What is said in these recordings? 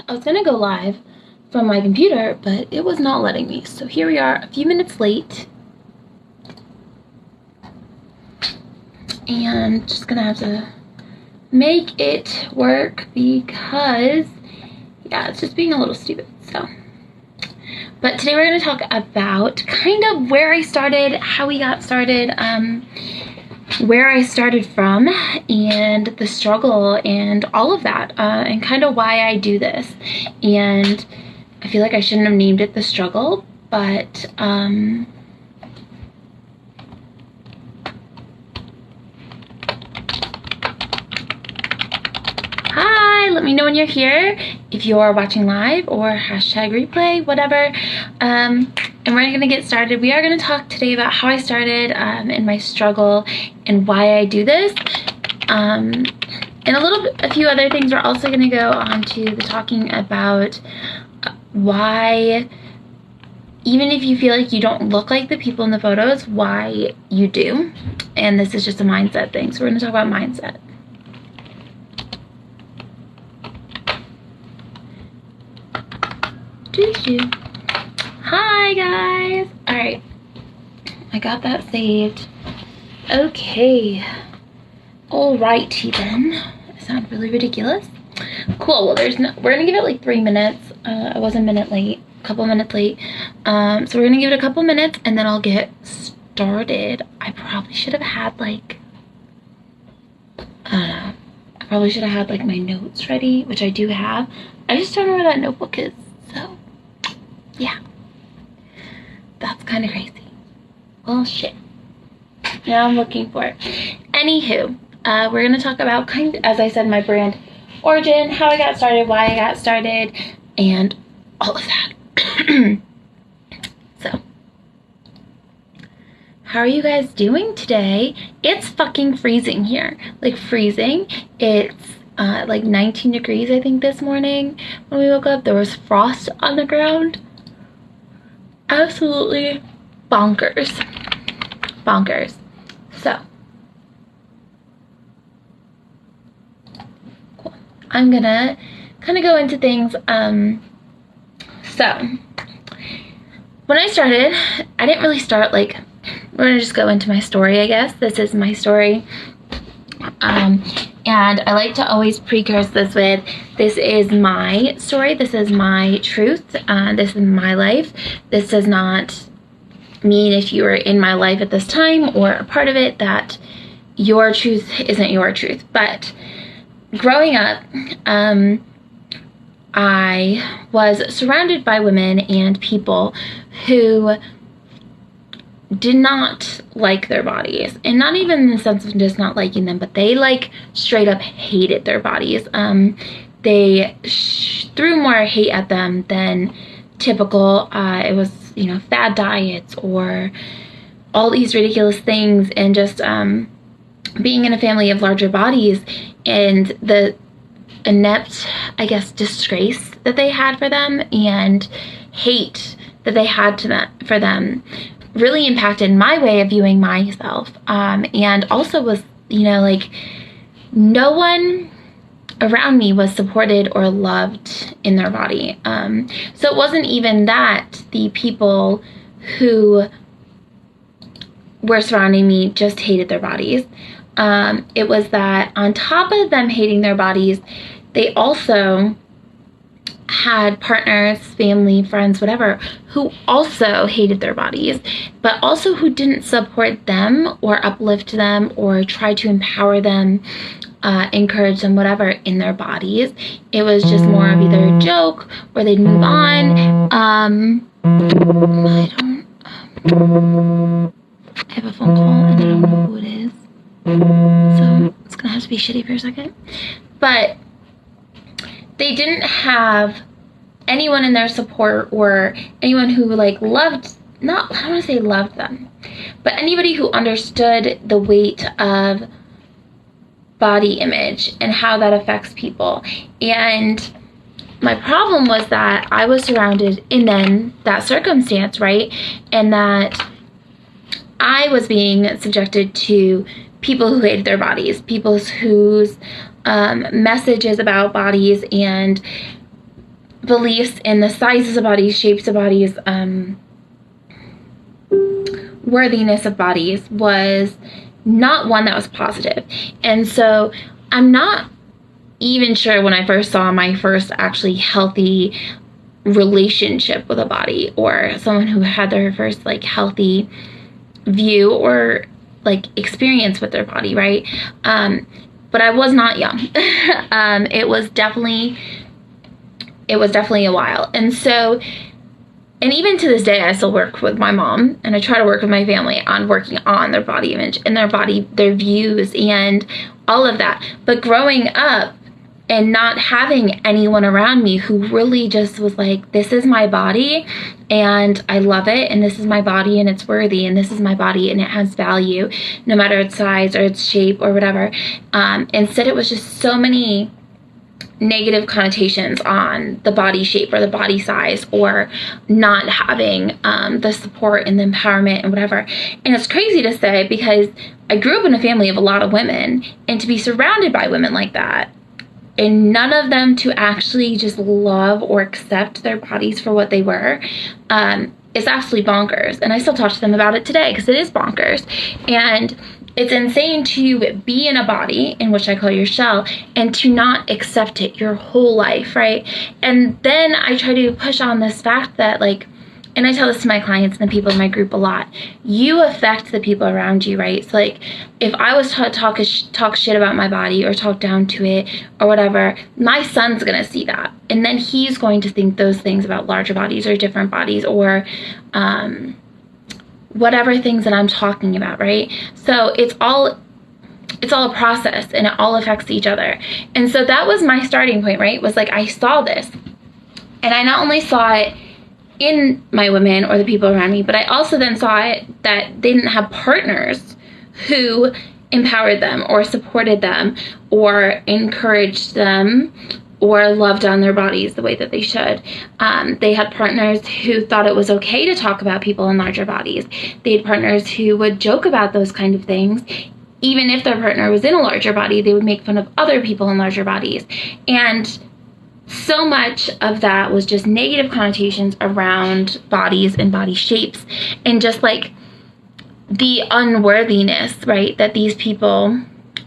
I was gonna go live from my computer, but it was not letting me. So here we are, a few minutes late. And just gonna have to make it work because, yeah, it's just being a little stupid, so. But today we're gonna talk about kind of where I started, how we got started, where I started from, and the struggle, and all of that, and kind of why I do this. And I feel like I shouldn't have named it The Struggle, but hi, let me know when you're here, if you're watching live or hashtag replay, whatever. And we're gonna get started. We are gonna talk today about how I started and my struggle and why I do this. And a few other things. We're also gonna go on to the talking about why, even if you feel like you don't look like the people in the photos, why you do. And this is just a mindset thing. So we're gonna talk about mindset. Hi guys. All right, I got that saved. Okay, alrighty then. I sound really ridiculous. Cool. Well, we're gonna give it like 3 minutes. I was a minute late, a couple minutes late. So we're gonna give it a couple minutes and then I'll get started. I probably should have had like, I don't know, I probably should have had like my notes ready, which I do have. I just don't know where that notebook is, so yeah, that's kind of crazy. Well, shit. Now I'm looking for it. Anywho, we're gonna talk about kind of, as I said, my brand origin, how I got started, why I got started, and all of that. So, how are you guys doing today? It's fucking freezing here. Like freezing. It's like 19 degrees, I think, this morning when we woke up. There was frost on the ground. Absolutely bonkers. Bonkers. So, cool. I'm gonna kind of go into things. So, when I started, I didn't really start like, we're gonna just go into my story, I guess. This is my story. And I like to always precurse this with, this is my story, this is my truth, this is my life. This does not mean if you were in my life at this time or a part of it that your truth isn't your truth. But growing up, I was surrounded by women and people who did not like their bodies, and not even in the sense of just not liking them, but they like straight up hated their bodies. They threw more hate at them than typical. It was, you know, fad diets or all these ridiculous things, and just being in a family of larger bodies and the inept, I guess, disgrace that they had for them and hate that they had for them really impacted my way of viewing myself, and also was, you know, like, no one around me was supported or loved in their body. So it wasn't even that the people who were surrounding me just hated their bodies. It was that on top of them hating their bodies, they also had partners, family, friends, whatever, who also hated their bodies, but also who didn't support them or uplift them or try to empower them, encourage them, whatever, in their bodies. It was just more of either a joke or they'd move on. I have a phone call and I don't know who it is, so it's gonna have to be shitty for a second. But they didn't have anyone in their support or anyone who like loved, not, I don't want to say loved them, but anybody who understood the weight of body image and how that affects people. And my problem was that I was surrounded in then that circumstance, right? And that I was being subjected to people who hated their bodies, people whose messages about bodies and beliefs in the sizes of bodies, shapes of bodies, worthiness of bodies was not one that was positive. And so I'm not even sure when I first saw my first actually healthy relationship with a body, or someone who had their first like healthy view or like experience with their body, right? But I was not young. It was definitely a while. And so, and even to this day, I still work with my mom, and I try to work with my family on working on their body image and their views and all of that. But growing up and not having anyone around me who really just was like, this is my body and I love it, and this is my body and it's worthy, and this is my body and it has value, no matter its size or its shape or whatever. Instead, it was just so many negative connotations on the body shape or the body size, or not having the support and the empowerment and whatever. And it's crazy to say, because I grew up in a family of a lot of women, and to be surrounded by women like that, and none of them to actually just love or accept their bodies for what they were, is absolutely bonkers. And I still talk to them about it today, because it is bonkers. And it's insane to be in a body, in which I call your shell, and to not accept it your whole life, right? And then I try to push on this fact that, like, and I tell this to my clients and the people in my group a lot, you affect the people around you, right? So, like, if I was to talk shit about my body or talk down to it or whatever, my son's gonna see that. And then he's going to think those things about larger bodies or different bodies, or whatever things that I'm talking about, right? So it's all a process, and it all affects each other. And so that was my starting point, right? Was like, I saw this, and I not only saw it in my women or the people around me, but I also then saw it that they didn't have partners who empowered them or supported them or encouraged them or loved on their bodies the way that they should. They had partners who thought it was okay to talk about people in larger bodies. They had partners who would joke about those kind of things. Even if their partner was in a larger body, they would make fun of other people in larger bodies. And so much of that was just negative connotations around bodies and body shapes, and just like the unworthiness, right, that these people,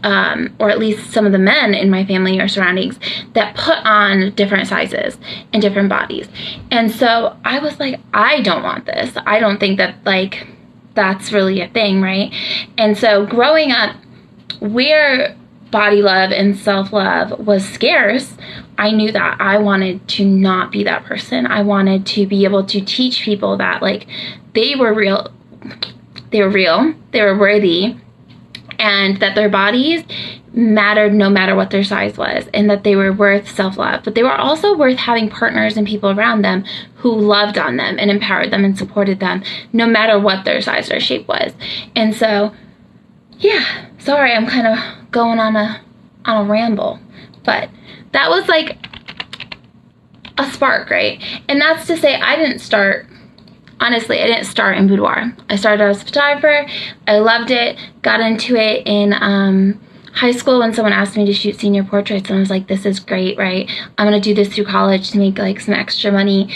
or at least some of the men in my family or surroundings, that put on different sizes and different bodies. And so I was like, I don't want this. I don't think that, like, that's really a thing, right? And so growing up, where body love and self-love was scarce, I knew that I wanted to not be that person. I wanted to be able to teach people that, like, they were real, they were worthy, and that their bodies mattered no matter what their size was, and that they were worth self-love, but they were also worth having partners and people around them who loved on them and empowered them and supported them no matter what their size or shape was. And so, yeah, sorry, I'm kind of going on a ramble, but that was like a spark, right? And that's to say, honestly, I didn't start in boudoir. I started as a photographer. I loved it, got into it in high school when someone asked me to shoot senior portraits, and I was like, this is great, right? I'm gonna do this through college to make like some extra money,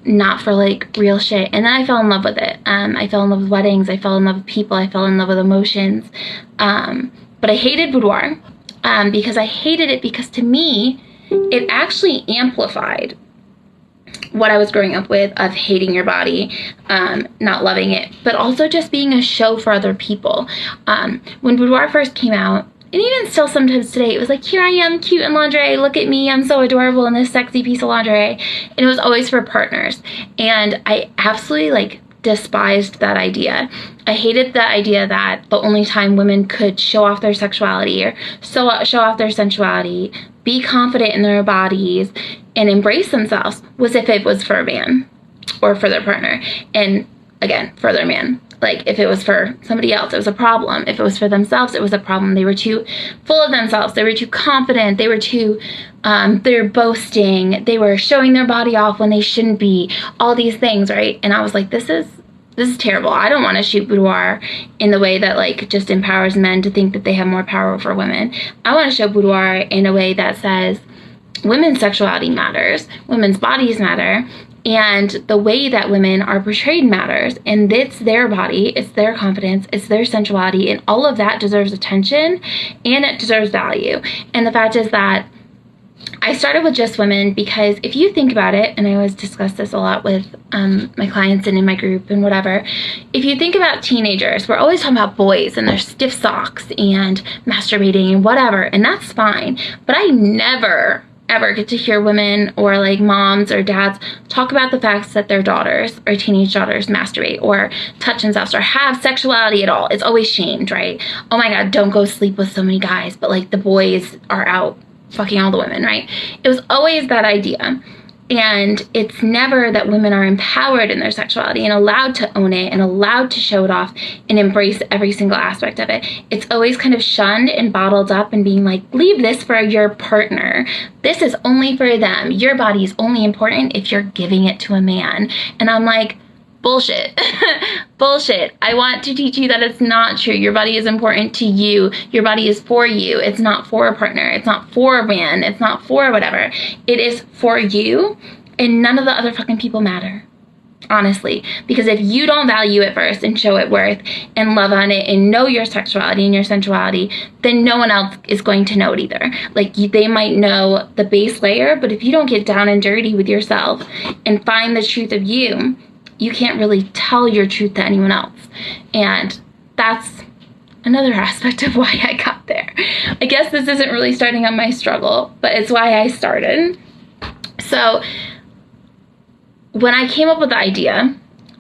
not for like real shit. And then I fell in love with it. I fell in love with weddings. I fell in love with people. I fell in love with emotions. But I hated boudoir because I hated it because, to me, it actually amplified what I was growing up with of hating your body, not loving it, but also just being a show for other people. When boudoir first came out, and even still sometimes today, it was like, here I am, cute in lingerie, look at me, I'm so adorable in this sexy piece of lingerie. And it was always for partners. And I absolutely, like, despised that idea. I hated the idea that the only time women could show off their sexuality or show off their sensuality, be confident in their bodies, and embrace themselves was if it was for a man or for their partner. And again, for their man. Like, if it was for somebody else, it was a problem. If it was for themselves, it was a problem. They were too full of themselves. They were too confident. They were too, they were boasting. They were showing their body off when they shouldn't be. All these things, right? And I was like, this is terrible. I don't want to shoot boudoir in the way that, like, just empowers men to think that they have more power over women. I want to show boudoir in a way that says, women's sexuality matters, women's bodies matter, and the way that women are portrayed matters, and it's their body, it's their confidence, it's their sensuality, and all of that deserves attention, and it deserves value. And the fact is that I started with just women because if you think about it, and I always discuss this a lot with my clients and in my group and whatever, if you think about teenagers, we're always talking about boys and their stiff socks and masturbating and whatever, and that's fine, but I never ever get to hear women or like moms or dads talk about the facts that their daughters or teenage daughters masturbate or touch themselves or have sexuality at all. It's always shamed, right? Oh my God, don't go sleep with so many guys, but like the boys are out fucking all the women, right? It was always that idea. And it's never that women are empowered in their sexuality and allowed to own it and allowed to show it off and embrace every single aspect of it. It's always kind of shunned and bottled up and being like, leave this for your partner. This is only for them. Your body is only important if you're giving it to a man. And I'm like, bullshit. Bullshit. I want to teach you that it's not true. Your body is important to you. Your body is for you. It's not for a partner. It's not for a man. It's not for whatever. It is for you, and none of the other fucking people matter. Honestly. Because if you don't value it first and show it worth and love on it and know your sexuality and your sensuality, then no one else is going to know it either. Like, they might know the base layer, but if you don't get down and dirty with yourself and find the truth of you, you can't really tell your truth to anyone else. And that's another aspect of why I got there. I guess this isn't really starting on my struggle, but it's why I started. So when I came up with the idea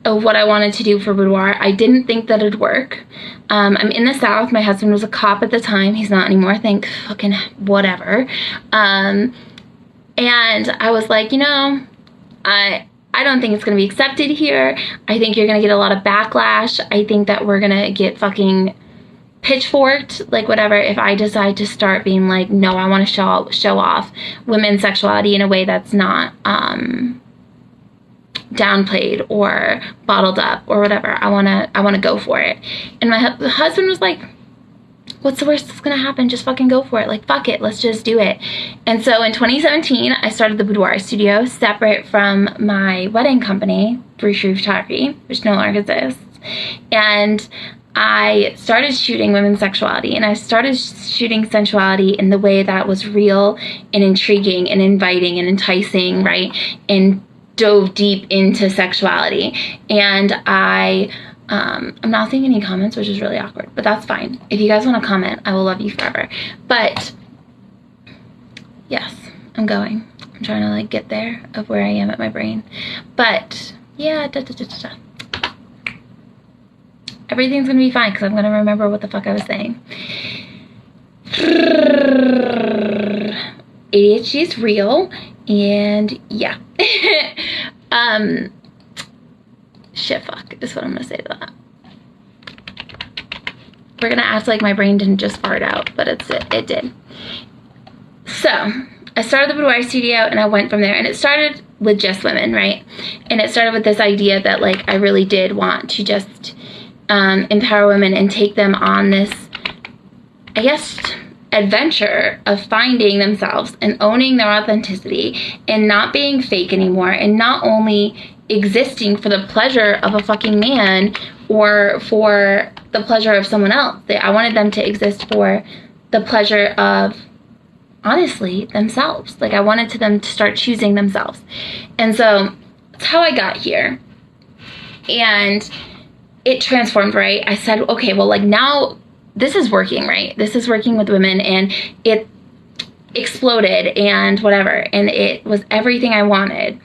of what I wanted to do for boudoir, I didn't think that it'd work. I'm in the South. My husband was a cop at the time. He's not anymore. Thank fucking whatever. And I was like, you know, I don't think it's going to be accepted here. I think you're going to get a lot of backlash. I think that we're going to get fucking pitchforked, like whatever, if I decide to start being like, no, I want to show off women's sexuality in a way that's not downplayed or bottled up or whatever. I want to go for it. And my husband was like, what's the worst that's gonna happen? Just fucking go for it. Like, fuck it, let's just do it. And so in 2017, I started the boudoir studio separate from my wedding company, Cher'ri, which no longer exists. And I started shooting women's sexuality, and I started shooting sensuality in the way that was real and intriguing and inviting and enticing, right? And dove deep into sexuality. And I'm not seeing any comments, which is really awkward, but that's fine. If you guys want to comment, I will love you forever. But yes, I'm trying to like get there of where I am at my brain. But yeah, everything's gonna be fine because I'm gonna remember what the fuck I was saying. ADHD is real, and yeah. Shit, fuck, is what I'm gonna say to that. We're gonna act like my brain didn't just fart out, but it did. So, I started the boudoir studio, and I went from there, and it started with just women, right? And it started with this idea that, like, I really did want to just empower women and take them on this, I guess, adventure of finding themselves and owning their authenticity and not being fake anymore, and not only existing for the pleasure of a fucking man or for the pleasure of someone else. I wanted them to exist for the pleasure of, honestly, themselves. Like, I wanted them to start choosing themselves. And so that's how I got here. And it transformed, right? I said, okay, well, like, now this is working, right? This is working with women, and it exploded and whatever, and it was everything I wanted.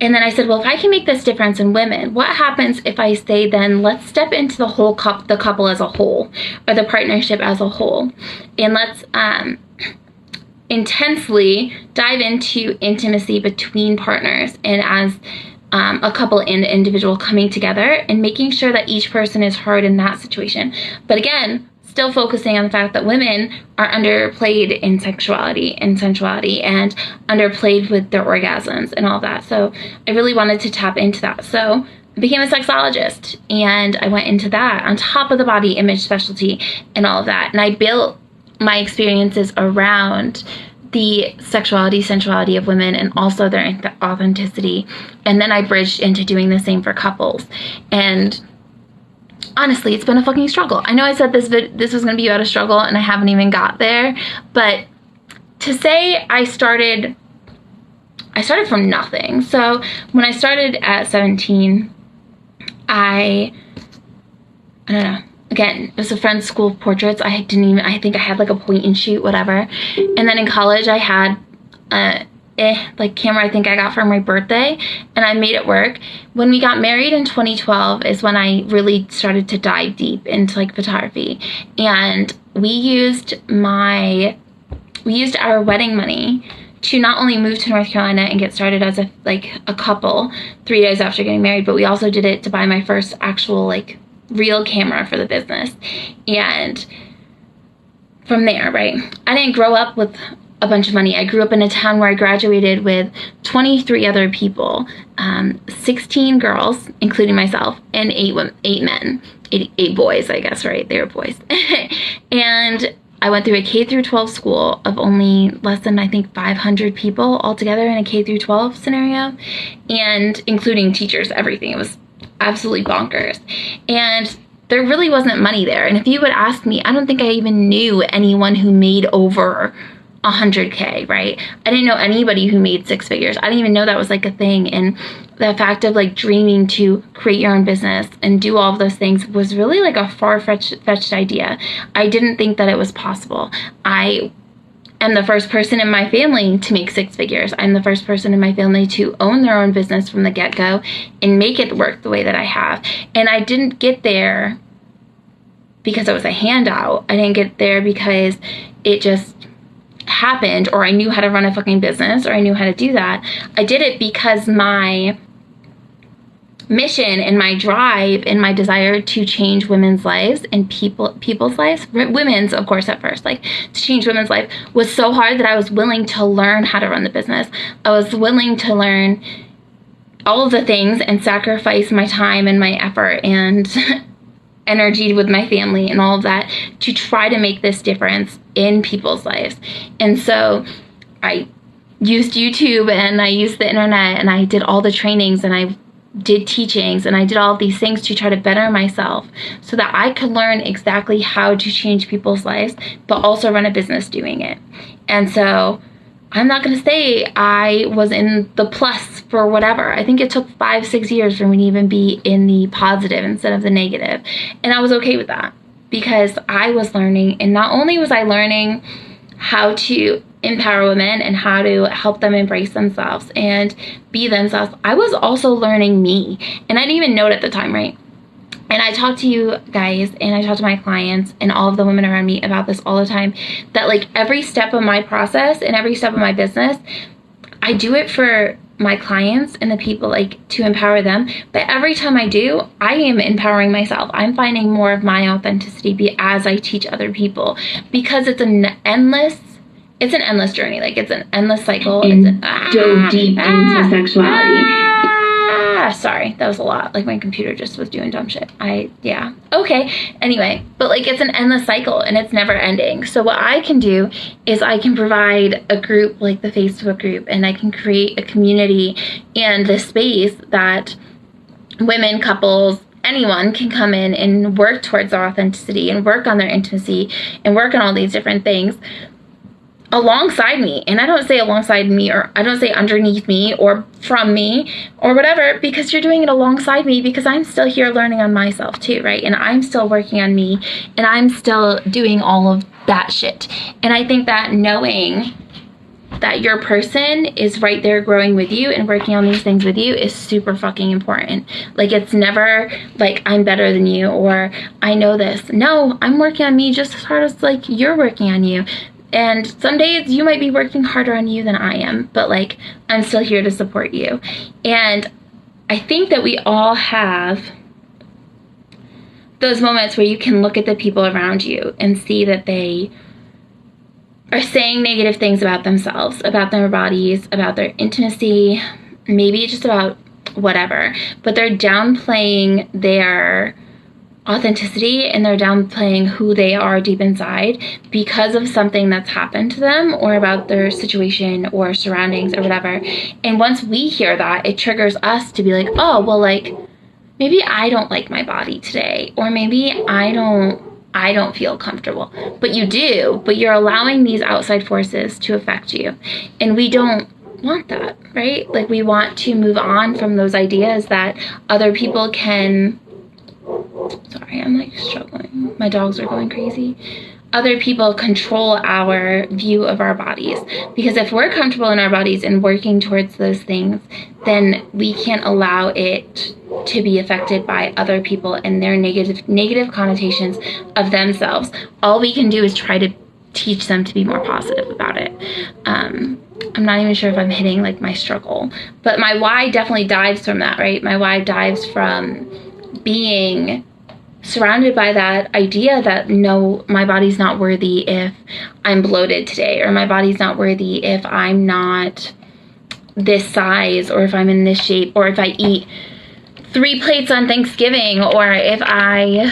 And then I said, well, if I can make this difference in women, what happens if I say, then let's step into the whole the couple as a whole, or the partnership as a whole, and let's intensely dive into intimacy between partners and as a couple and individual coming together and making sure that each person is heard in that situation. But again, still focusing on the fact that women are underplayed in sexuality and sensuality and underplayed with their orgasms and all that. So I really wanted to tap into that. So I became a sexologist, and I went into that on top of the body image specialty and all of that. And I built my experiences around the sexuality, sensuality of women, and also their authenticity. And then I bridged into doing the same for couples. And honestly, it's been a fucking struggle. I know I said this was going to be about a struggle, and I haven't even got there. But to say I started from nothing. So when I started at 17, I don't know. Again, it was a friend's school portraits. I think I had like a point and shoot, whatever. And then in college, I had like camera I think I got for my birthday, and I made it work. When we got married in 2012 is when I really started to dive deep into like photography. And we used our wedding money to not only move to North Carolina and get started as a couple 3 days after getting married, but we also did it to buy my first actual like real camera for the business. And from there, right, I didn't grow up with a bunch of money. I grew up in a town where I graduated with 23 other people, 16 girls, including myself, and 8 men, 8 boys, I guess, right? They were boys. And I went through a K through 12 school of only less than, I think, 500 people altogether in a K through 12 scenario, and including teachers, everything. It was absolutely bonkers. And there really wasn't money there. And if you would ask me, I don't think I even knew anyone who made over 100K, right? I didn't know anybody who made 6 figures. I didn't even know that was like a thing. And the fact of like dreaming to create your own business and do all of those things was really like a far-fetched idea. I didn't think that it was possible. I am the first person in my family to make 6 figures. I'm the first person in my family to own their own business from the get-go and make it work the way that I have. And I didn't get there because it was a handout. I didn't get there because it just happened, or I knew how to run a fucking business, or I knew how to do that. I did it because my mission and my drive and my desire to change women's lives and people's lives, women's of course at first, like to change women's life, was so hard that I was willing to learn how to run the business. I was willing to learn all of the things and sacrifice my time and my effort and energy with my family and all of that to try to make this difference in people's lives. And so I used YouTube and I used the internet and I did all the trainings and I did teachings and I did all of these things to try to better myself so that I could learn exactly how to change people's lives, but also run a business doing it. And so I'm not going to say I was in the plus for whatever. I think it took 5-6 years for me to even be in the positive instead of the negative. And I was okay with that because I was learning. And not only was I learning how to empower women and how to help them embrace themselves and be themselves, I was also learning me. And I didn't even know it at the time, right? And I talk to you guys and I talk to my clients and all of the women around me about this all the time, that like every step of my process and every step of my business, I do it for my clients and the people, like to empower them. But every time I do, I am empowering myself. I'm finding more of my authenticity as I teach other people, because it's an endless journey. Like it's an endless cycle. Dove deep into sexuality. Sorry, that was a lot. Like my computer just was doing dumb shit. Yeah. Okay. Anyway, but like it's an endless cycle and it's never ending. So what I can do is I can provide a group like the Facebook group, and I can create a community and the space that women, couples, anyone can come in and work towards their authenticity and work on their intimacy and work on all these different things alongside me. And I don't say alongside me, or I don't say underneath me or from me or whatever, because you're doing it alongside me, because I'm still here learning on myself too, right? And I'm still working on me and I'm still doing all of that shit. And I think that knowing that your person is right there growing with you and working on these things with you is super fucking important. Like it's never like I'm better than you or I know this. No, I'm working on me just as hard as like you're working on you. And some days you might be working harder on you than I am, but like I'm still here to support you. And I think that we all have those moments where you can look at the people around you and see that they are saying negative things about themselves, about their bodies, about their intimacy, maybe just about whatever, but they're downplaying their authenticity and they're downplaying who they are deep inside because of something that's happened to them or about their situation or surroundings or whatever. And once we hear that, it triggers us to be like, oh, well, like, maybe I don't like my body today, or maybe I don't feel comfortable. But you do, but you're allowing these outside forces to affect you. And we don't want that, right? Like, we want to move on from those ideas that other people can, sorry, I'm like struggling. My dogs are going crazy. Other people control our view of our bodies. Because if we're comfortable in our bodies and working towards those things, then we can't allow it to be affected by other people and their negative connotations of themselves. All we can do is try to teach them to be more positive about it. I'm not even sure if I'm hitting like my struggle, but my why definitely dives from that, right? My why dives from being surrounded by that idea that, no, my body's not worthy if I'm bloated today, or my body's not worthy if I'm not this size, or if I'm in this shape, or if I eat 3 plates on Thanksgiving, or if I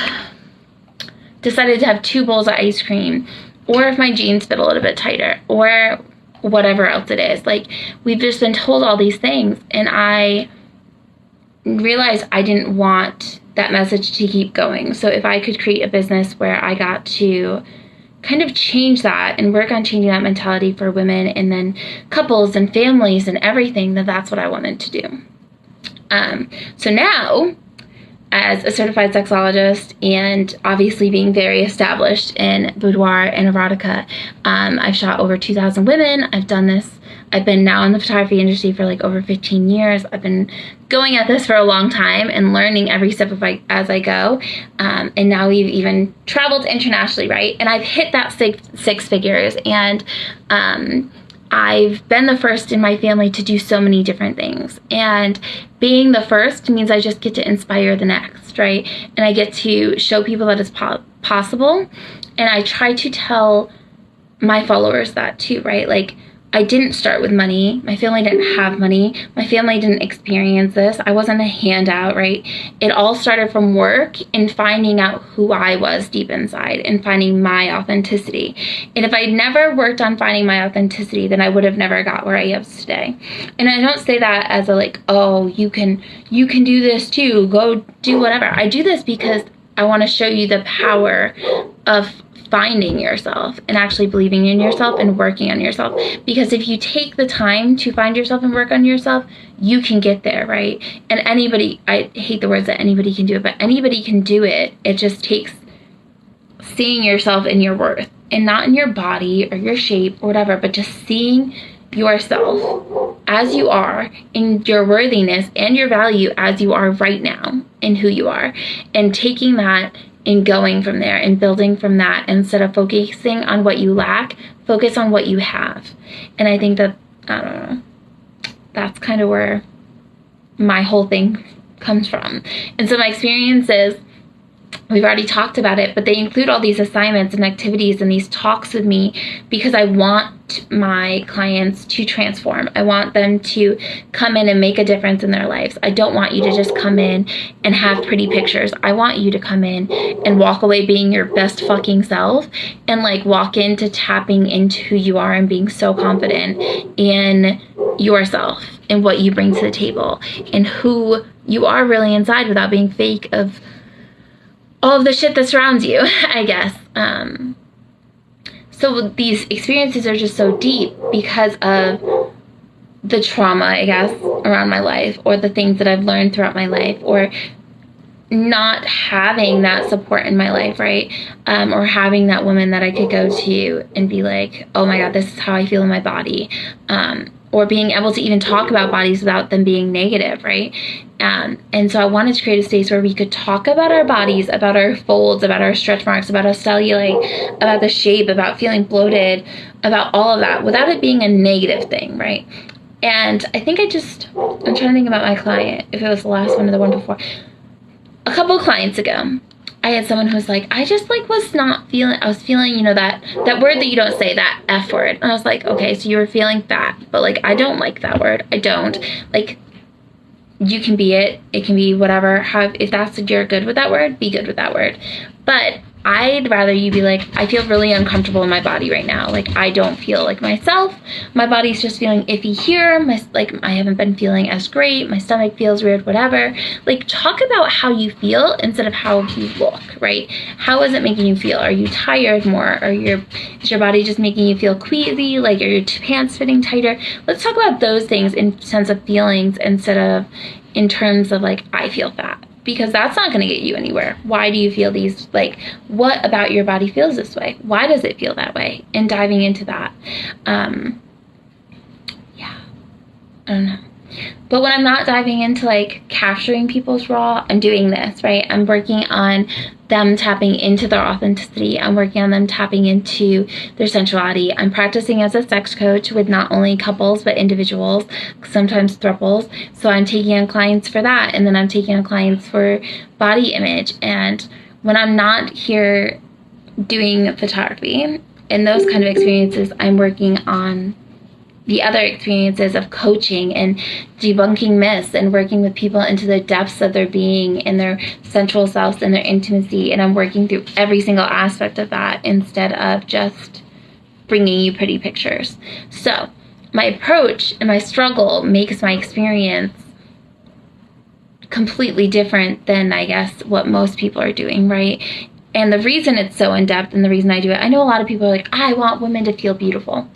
decided to have 2 bowls of ice cream, or if my jeans fit a little bit tighter, or whatever else it is. Like, we've just been told all these things, and I realized I didn't want that message to keep going. So if I could create a business where I got to kind of change that and work on changing that mentality for women and then couples and families and everything, then that's what I wanted to do. So now, as a certified sexologist and obviously being very established in boudoir and erotica, I've shot over 2,000 women. I've done this. I've been now in the photography industry for like over 15 years. I've been going at this for a long time and learning every step as I go. And now we've even traveled internationally, right? And I've hit that six figures. And I've been the first in my family to do so many different things. And being the first means I just get to inspire the next, right? And I get to show people that it's possible. And I try to tell my followers that too, right? Like, I didn't start with money. My family didn't have money. My family didn't experience this. I wasn't a handout, right? It all started from work and finding out who I was deep inside and finding my authenticity. And if I'd never worked on finding my authenticity, then I would have never got where I am today. And I don't say that as a like, oh, you can do this too. Go do whatever. I do this because I want to show you the power of finding yourself and actually believing in yourself and working on yourself. Because if you take the time to find yourself and work on yourself, you can get there, right? And anybody, I hate the words that anybody can do it, but anybody can do it. It just takes seeing yourself in your worth, and not in your body or your shape or whatever, but just seeing yourself as you are, in your worthiness and your value as you are right now, in who you are, and taking that and going from there and building from that. Instead of focusing on what you lack, focus on what you have. And I think that, I don't know, that's kind of where my whole thing comes from. And so my experiences, we've already talked about it, but they include all these assignments and activities and these talks with me because I want my clients to transform. I want them to come in and make a difference in their lives. I don't want you to just come in and have pretty pictures. I want you to come in and walk away being your best fucking self, and like walk into tapping into who you are and being so confident in yourself and what you bring to the table and who you are really inside without being fake of all of the shit that surrounds you, I guess. So these experiences are just so deep because of the trauma, I guess, around my life, or the things that I've learned throughout my life, or not having that support in my life, right? Or having that woman that I could go to and be like, oh my God, this is how I feel in my body. Or being able to even talk about bodies without them being negative, right? And so I wanted to create a space where we could talk about our bodies, about our folds, about our stretch marks, about our cellulite, about the shape, about feeling bloated, about all of that, without it being a negative thing, right? And I think I'm trying to think about my client, if it was the last one or the one before. A couple of clients ago, I had someone who was like, I just like was not feeling, I was feeling, you know, that word that you don't say, that F word. And I was like, okay, so you were feeling fat, but like, I don't like that word. I don't. Like, you can be it. It can be whatever. If that's, you're good with that word, be good with that word. But I'd rather you be like, I feel really uncomfortable in my body right now. Like, I don't feel like myself. My body's just feeling iffy here. I haven't been feeling as great. My stomach feels weird, whatever. Like, talk about how you feel instead of how you look, right? How is it making you feel? Are you tired more? Is your body just making you feel queasy? Like, are your pants fitting tighter? Let's talk about those things in sense of feelings instead of in terms of like, I feel fat. Because that's not going to get you anywhere. Why do you feel these, like, what about your body feels this way? Why does it feel that way? And diving into that. Yeah, I don't know. But when I'm not diving into like capturing people's raw, I'm doing this, right? I'm working on them tapping into their authenticity. I'm working on them tapping into their sensuality. I'm practicing as a sex coach with not only couples, but individuals, sometimes thruples. So I'm taking on clients for that. And then I'm taking on clients for body image. And when I'm not here doing photography and those kind of experiences, I'm working on the other experiences of coaching and debunking myths and working with people into the depths of their being and their sensual selves and their intimacy. And I'm working through every single aspect of that instead of just bringing you pretty pictures. So my approach and my struggle makes my experience completely different than, I guess, what most people are doing, right? And the reason it's so in-depth and the reason I do it, I know a lot of people are like, I want women to feel beautiful.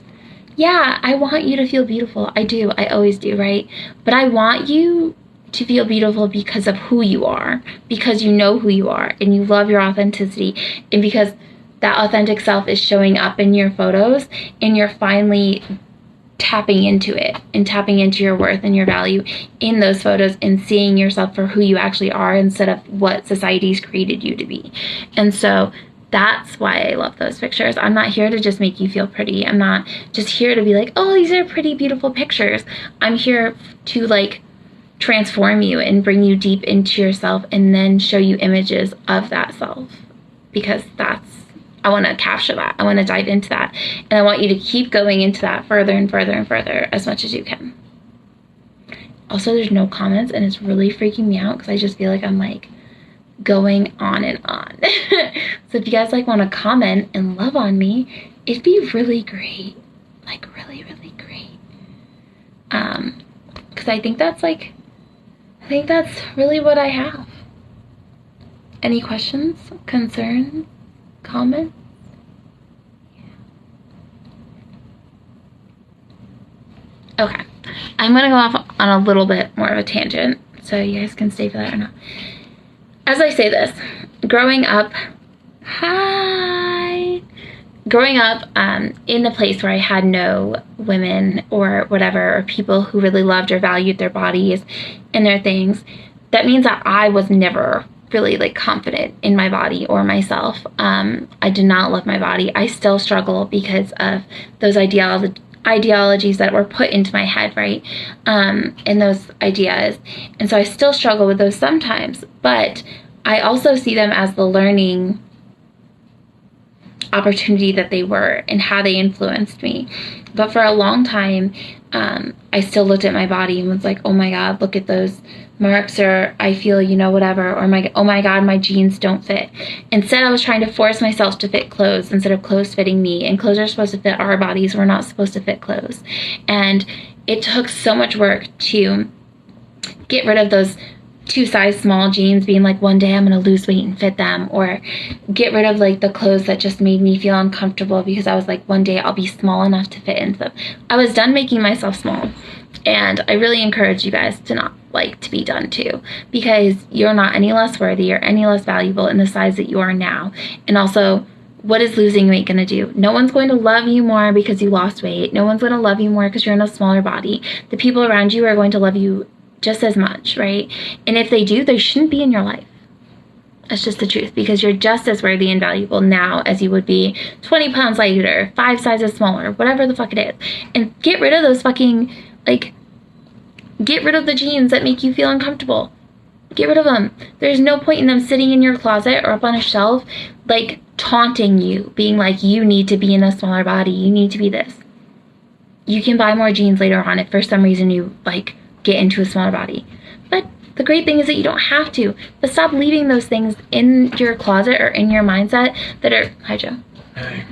Yeah, I want you to feel beautiful. I do. I always do, right? But I want you to feel beautiful because of who you are, because you know who you are and you love your authenticity, and because that authentic self is showing up in your photos and you're finally tapping into it and tapping into your worth and your value in those photos and seeing yourself for who you actually are instead of what society's created you to be. And so that's why I love those pictures. I'm not here to just make you feel pretty. I'm not just here to be like, oh, these are pretty, beautiful pictures. I'm here to like transform you and bring you deep into yourself and then show you images of that self, because I want to capture that. I want to dive into that. And I want you to keep going into that further and further and further as much as you can. Also, there's no comments and it's really freaking me out because I just feel like I'm like going on and on. So if you guys like want to comment and love on me, it'd be really great. Like really, really great. Because I think that's really what I have. Any questions, concerns, comments? Yeah. Okay. I'm gonna go off on a little bit more of a tangent, so you guys can stay for that or not. As I say this, growing up in a place where I had no women or whatever, or people who really loved or valued their bodies and their things, that means that I was never really like confident in my body or myself. I did not love my body. I still struggle because of those ideologies that were put into my head, right? And those ideas. And so I still struggle with those sometimes, but I also see them as the learning opportunity that they were and how they influenced me. But for a long time, I still looked at my body and was like, oh my God, look at those marks, or I feel, whatever, or oh my God, my jeans don't fit. Instead, I was trying to force myself to fit clothes instead of clothes fitting me. And clothes are supposed to fit our bodies. We're not supposed to fit clothes. And it took so much work to get rid of those 2 size small jeans, being like, one day I'm gonna lose weight and fit them, or get rid of like the clothes that just made me feel uncomfortable because I was like, one day I'll be small enough to fit into them. I was done making myself small. And I really encourage you guys to not like to be done too, because you're not any less worthy or any less valuable in the size that you are now. And also, what is losing weight going to do? No one's going to love you more because you lost weight. No one's going to love you more because you're in a smaller body. The people around you are going to love you just as much, right? And if they do, they shouldn't be in your life. That's just the truth, because you're just as worthy and valuable now as you would be 20 pounds lighter, 5 sizes smaller, whatever the fuck it is. And get rid of those fucking, get rid of the jeans that make you feel uncomfortable. Get rid of them. There's no point in them sitting in your closet or up on a shelf, taunting you, being like, you need to be in a smaller body, you need to be this. You can buy more jeans later on if for some reason you, get into a smaller body. But The great thing is that you don't have to. But stop leaving those things in your closet or in your mindset that are, hi Joe,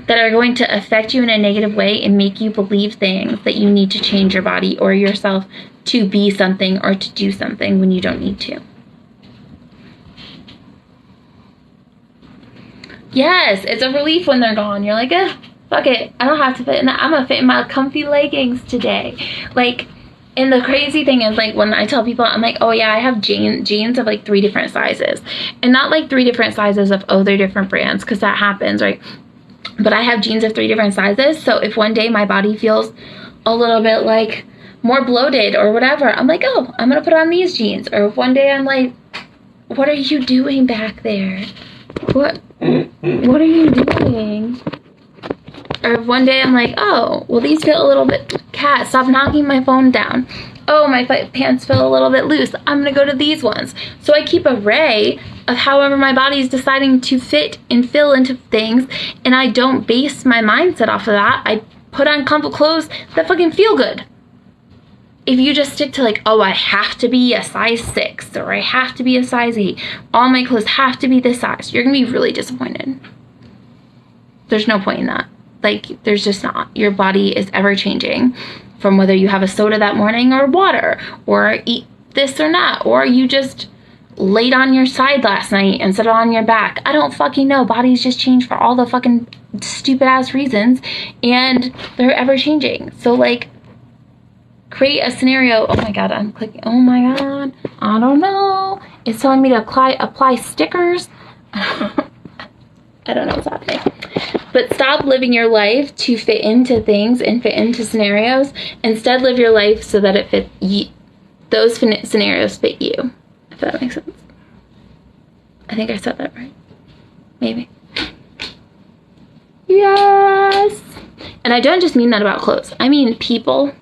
that are going to affect you in a negative way and make you believe things that you need to change your body or yourself to be something or to do something when you don't need to. Yes, it's a relief when they're gone. You're like, fuck it. I don't have to fit in that. I'm gonna fit in my comfy leggings today. Like, and the crazy thing is, like, when I tell people, I'm like, oh yeah, I have jeans of like 3 different sizes. And not like 3 different sizes of, oh, they're different brands, because that happens, right? But I have jeans of 3 different sizes. So if one day my body feels a little bit like more bloated or whatever, I'm like, oh, I'm gonna put on these jeans. Or if one day I'm like, what are you doing back there? What are you doing? Or if one day I'm like, oh, well, these feel a little bit, cat, stop knocking my phone down. Oh, my pants feel a little bit loose. I'm gonna go to these ones. So I keep an array of however my body's deciding to fit and fill into things, and I don't base my mindset off of that. I put on comfortable clothes that fucking feel good. If you just stick to like, oh, I have to be a size 6 or I have to be a size 8, all my clothes have to be this size, you're gonna be really disappointed. There's no point in that. Like, there's just not. Your body is ever changing from whether you have a soda that morning or water or eat this or not, or you just laid on your side last night instead of on your back. I don't fucking know. Bodies just change for all the fucking stupid ass reasons, and they're ever changing. So like, create a scenario. Oh my god, I'm clicking. Oh my god, I don't know. It's telling me to apply stickers. I don't know what's happening. But stop living your life to fit into things and fit into scenarios. Instead, live your life so that it fits you. Those scenarios fit you. If that makes sense. I think I said that right. Maybe. Yes. And I don't just mean that about clothes. I mean people,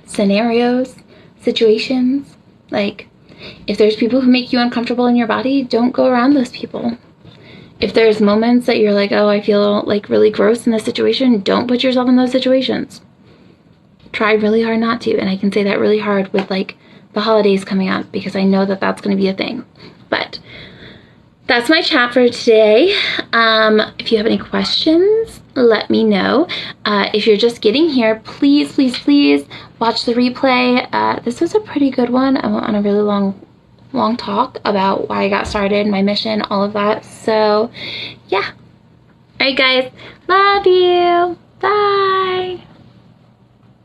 scenarios, situations. Like, if there's people who make you uncomfortable in your body, don't go around those people. If there's moments that you're like, oh, I feel like really gross in this situation, don't put yourself in those situations. Try really hard not to. And I can say that really hard with like the holidays coming up, because I know that that's going to be a thing. But that's my chat for today. If you have any questions, let me know. If you're just getting here, please, please, please watch the replay. This was a pretty good one. I went on a really long talk about why I got started, my mission, all of that. So yeah. All right, guys. Love you. Bye.